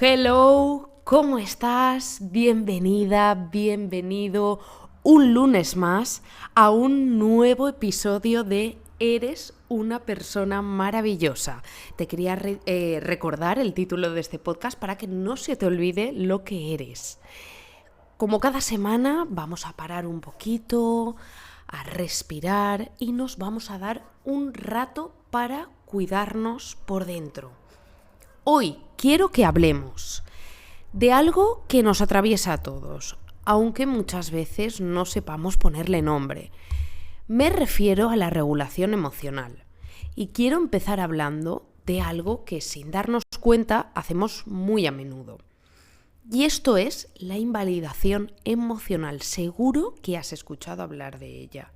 Hello, ¿cómo estás? Bienvenida, bienvenido un lunes más a un nuevo episodio de Eres una persona maravillosa. Te quería recordar el título de este podcast para que no se te olvide lo que eres. Como cada semana vamos a parar un poquito, a respirar y nos vamos a dar un rato para cuidarnos por dentro. Hoy quiero que hablemos de algo que nos atraviesa a todos, aunque muchas veces no sepamos ponerle nombre. Me refiero a la regulación emocional y quiero empezar hablando de algo que sin darnos cuenta hacemos muy a menudo. Y esto es la invalidación emocional. Seguro que has escuchado hablar de ella.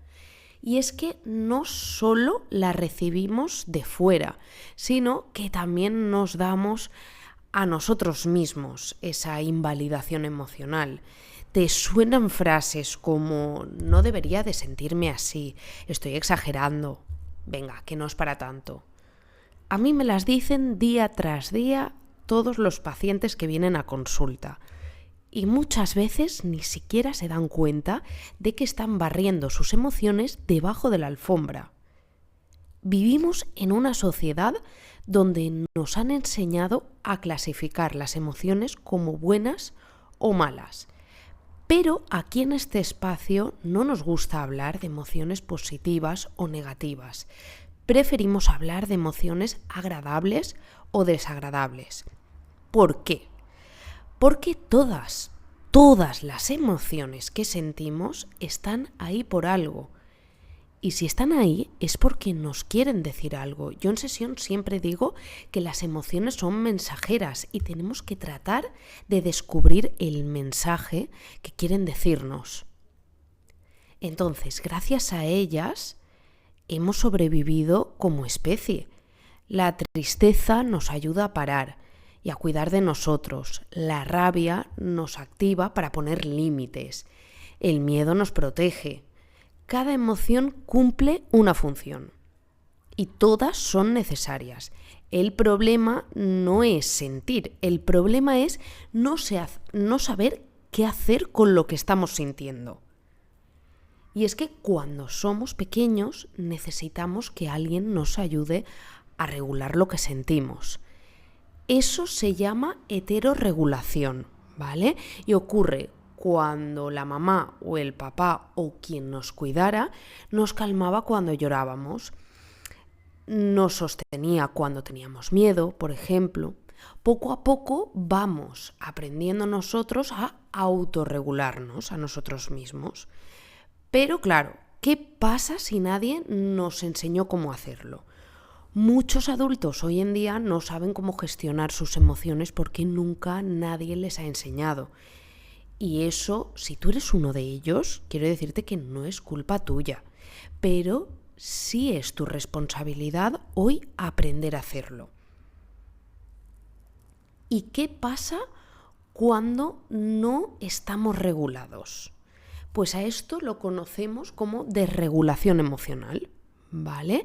Y es que no solo la recibimos de fuera, sino que también nos damos a nosotros mismos esa invalidación emocional. Te suenan frases como no debería de sentirme así, estoy exagerando, venga, que no es para tanto. A mí me las dicen día tras día todos los pacientes que vienen a consulta. Y muchas veces ni siquiera se dan cuenta de que están barriendo sus emociones debajo de la alfombra. Vivimos en una sociedad donde nos han enseñado a clasificar las emociones como buenas o malas. Pero aquí en este espacio no nos gusta hablar de emociones positivas o negativas. Preferimos hablar de emociones agradables o desagradables. ¿Por qué? Porque todas las emociones que sentimos están ahí por algo. Y si están ahí es porque nos quieren decir algo. Yo en sesión siempre digo que las emociones son mensajeras y tenemos que tratar de descubrir el mensaje que quieren decirnos. Entonces, gracias a ellas, hemos sobrevivido como especie. La tristeza nos ayuda a parar y a cuidar de nosotros. La rabia nos activa para poner límites. El miedo nos protege. Cada emoción cumple una función y todas son necesarias. El problema no es sentir, el problema es no saber qué hacer con lo que estamos sintiendo. Y es que cuando somos pequeños necesitamos que alguien nos ayude a regular lo que sentimos. Eso se llama heterorregulación, ¿vale? Y ocurre cuando la mamá o el papá o quien nos cuidara nos calmaba cuando llorábamos, nos sostenía cuando teníamos miedo, por ejemplo. Poco a poco vamos aprendiendo nosotros a autorregularnos a nosotros mismos. Pero claro, ¿qué pasa si nadie nos enseñó cómo hacerlo? Muchos adultos hoy en día no saben cómo gestionar sus emociones porque nunca nadie les ha enseñado. Y eso, si tú eres uno de ellos, quiero decirte que no es culpa tuya, pero sí es tu responsabilidad hoy aprender a hacerlo. ¿Y qué pasa cuando no estamos regulados? Pues a esto lo conocemos como desregulación emocional, ¿vale?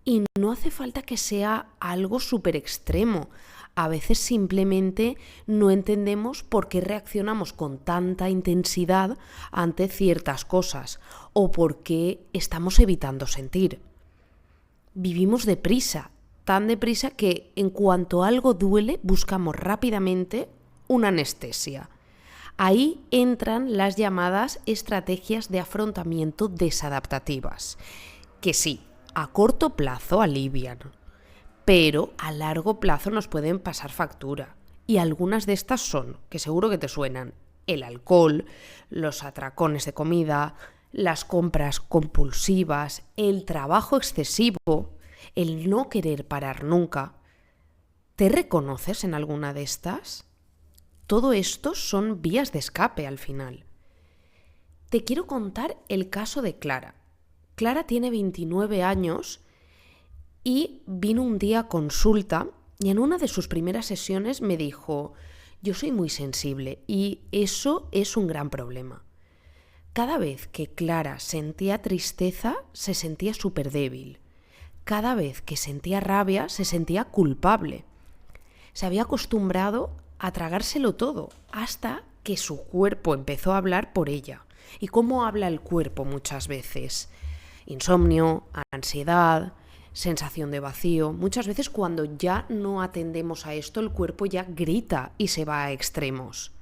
Y no hace falta que sea algo súper extremo. A veces simplemente no entendemos por qué reaccionamos con tanta intensidad ante ciertas cosas o por qué estamos evitando sentir. Vivimos deprisa, tan deprisa que en cuanto algo duele buscamos rápidamente una anestesia. Ahí entran las llamadas estrategias de afrontamiento desadaptativas, que sí, a corto plazo alivian, pero a largo plazo nos pueden pasar factura. Y algunas de estas son, que seguro que te suenan, el alcohol, los atracones de comida, las compras compulsivas, el trabajo excesivo, el no querer parar nunca. ¿Te reconoces en alguna de estas? Todo esto son vías de escape al final. Te quiero contar el caso de Clara. Clara tiene 29 años y vino un día a consulta y en una de sus primeras sesiones me dijo: yo soy muy sensible y eso es un gran problema. Cada vez que Clara sentía tristeza se sentía súper débil. Cada vez que sentía rabia se sentía culpable. Se había acostumbrado a tragárselo todo, hasta que su cuerpo empezó a hablar por ella. ¿Y cómo habla el cuerpo muchas veces? Insomnio, ansiedad, sensación de vacío. Muchas veces cuando ya no atendemos a esto, el cuerpo ya grita y se va a extremos.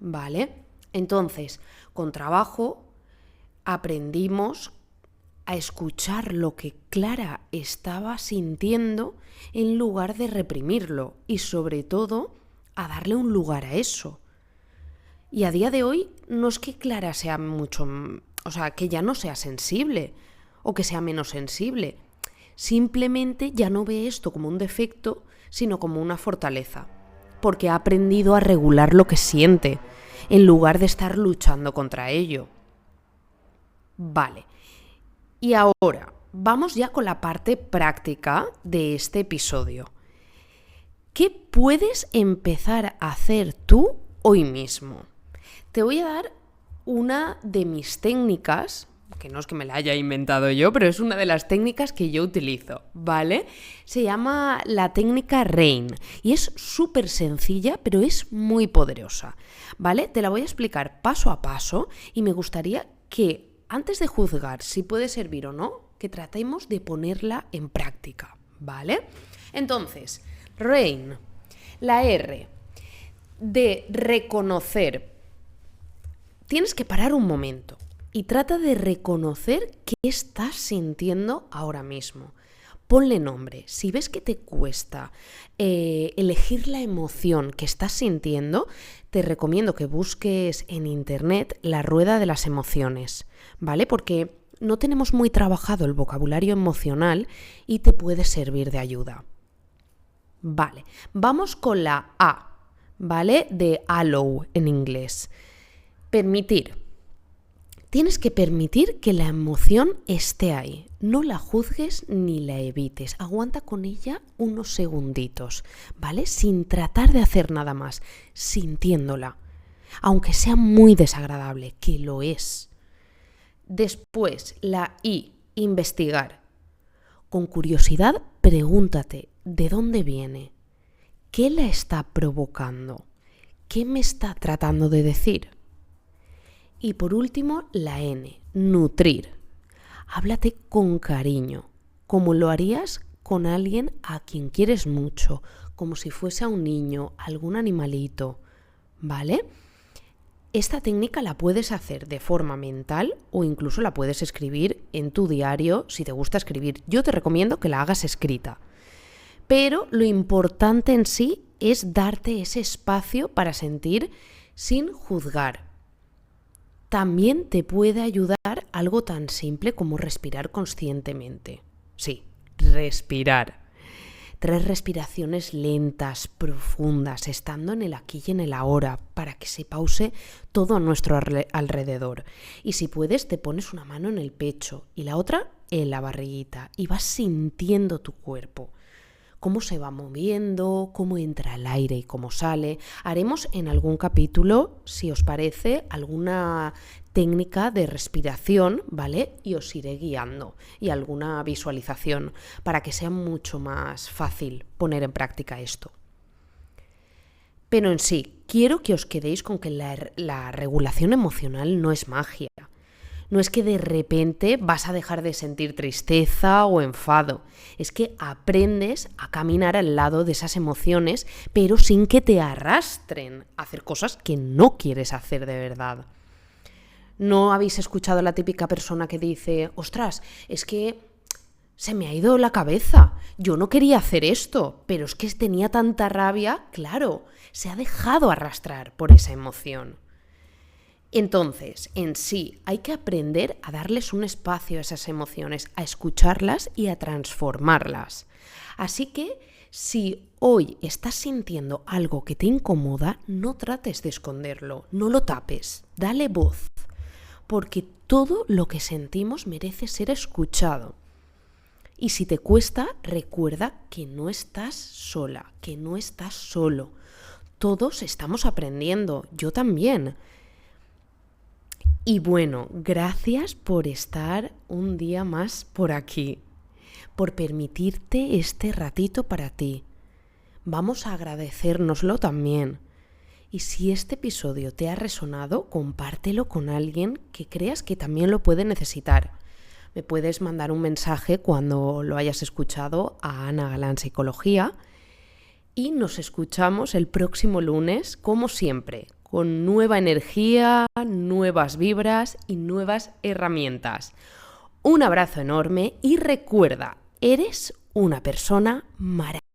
¿Vale? Entonces, con trabajo aprendimos a escuchar lo que Clara estaba sintiendo en lugar de reprimirlo y sobre todo a darle un lugar a eso. Y a día de hoy no es que Clara sea que ya no sea sensible o que sea menos sensible. Simplemente ya no ve esto como un defecto, sino como una fortaleza, porque ha aprendido a regular lo que siente, en lugar de estar luchando contra ello. Vale. Y ahora, vamos ya con la parte práctica de este episodio. ¿Qué puedes empezar a hacer tú hoy mismo? Te voy a dar una de mis técnicas, que no es que me la haya inventado yo, pero es una de las técnicas que yo utilizo, ¿vale? Se llama la técnica RAIN y es súper sencilla, pero es muy poderosa, ¿vale? Te la voy a explicar paso a paso y me gustaría que antes de juzgar si puede servir o no, que tratemos de ponerla en práctica, ¿vale? Entonces, RAIN, la R, de reconocer. Tienes que parar un momento y trata de reconocer qué estás sintiendo ahora mismo. Ponle nombre. Si ves que te cuesta elegir la emoción que estás sintiendo, te recomiendo que busques en internet la rueda de las emociones, ¿vale? Porque no tenemos muy trabajado el vocabulario emocional y te puede servir de ayuda. Vale, vamos con la A, ¿vale? De allow en inglés. Permitir. Tienes que permitir que la emoción esté ahí. No la juzgues ni la evites. Aguanta con ella unos segunditos, ¿vale? Sin tratar de hacer nada más, sintiéndola. Aunque sea muy desagradable, que lo es. Después, la I, investigar. Con curiosidad, pregúntate, ¿de dónde viene? ¿Qué la está provocando? ¿Qué me está tratando de decir? Y por último, la N, nutrir. Háblate con cariño, como lo harías con alguien a quien quieres mucho, como si fuese a un niño, algún animalito, ¿vale? Esta técnica la puedes hacer de forma mental o incluso la puedes escribir en tu diario si te gusta escribir. Yo te recomiendo que la hagas escrita. Pero lo importante en sí es darte ese espacio para sentir sin juzgar. También te puede ayudar algo tan simple como respirar conscientemente. Sí, respirar. 3 respiraciones lentas, profundas, estando en el aquí y en el ahora, para que se pause todo a nuestro alrededor. Y si puedes, te pones una mano en el pecho y la otra en la barriguita y vas sintiendo tu cuerpo. Cómo se va moviendo, cómo entra el aire y cómo sale. Haremos en algún capítulo, si os parece, alguna técnica de respiración, ¿vale? Y os iré guiando y alguna visualización para que sea mucho más fácil poner en práctica esto. Pero en sí, quiero que os quedéis con que la regulación emocional no es magia. No es que de repente vas a dejar de sentir tristeza o enfado. Es que aprendes a caminar al lado de esas emociones, pero sin que te arrastren a hacer cosas que no quieres hacer de verdad. ¿No habéis escuchado a la típica persona que dice, ostras, es que se me ha ido la cabeza, yo no quería hacer esto, pero es que tenía tanta rabia? Claro, se ha dejado arrastrar por esa emoción. Entonces, en sí, hay que aprender a darles un espacio a esas emociones, a escucharlas y a transformarlas. Así que, si hoy estás sintiendo algo que te incomoda, no trates de esconderlo, no lo tapes, dale voz, porque todo lo que sentimos merece ser escuchado. Y si te cuesta, recuerda que no estás sola, que no estás solo. Todos estamos aprendiendo, yo también. Y bueno, gracias por estar un día más por aquí, por permitirte este ratito para ti. Vamos a agradecérnoslo también, Y si este episodio te ha resonado, compártelo con alguien que creas que también lo puede necesitar. Me puedes mandar un mensaje cuando lo hayas escuchado a Ana Galán Psicología y nos escuchamos el próximo lunes, como siempre, con nueva energía, nuevas vibras y nuevas herramientas. Un abrazo enorme y recuerda, eres una persona maravillosa.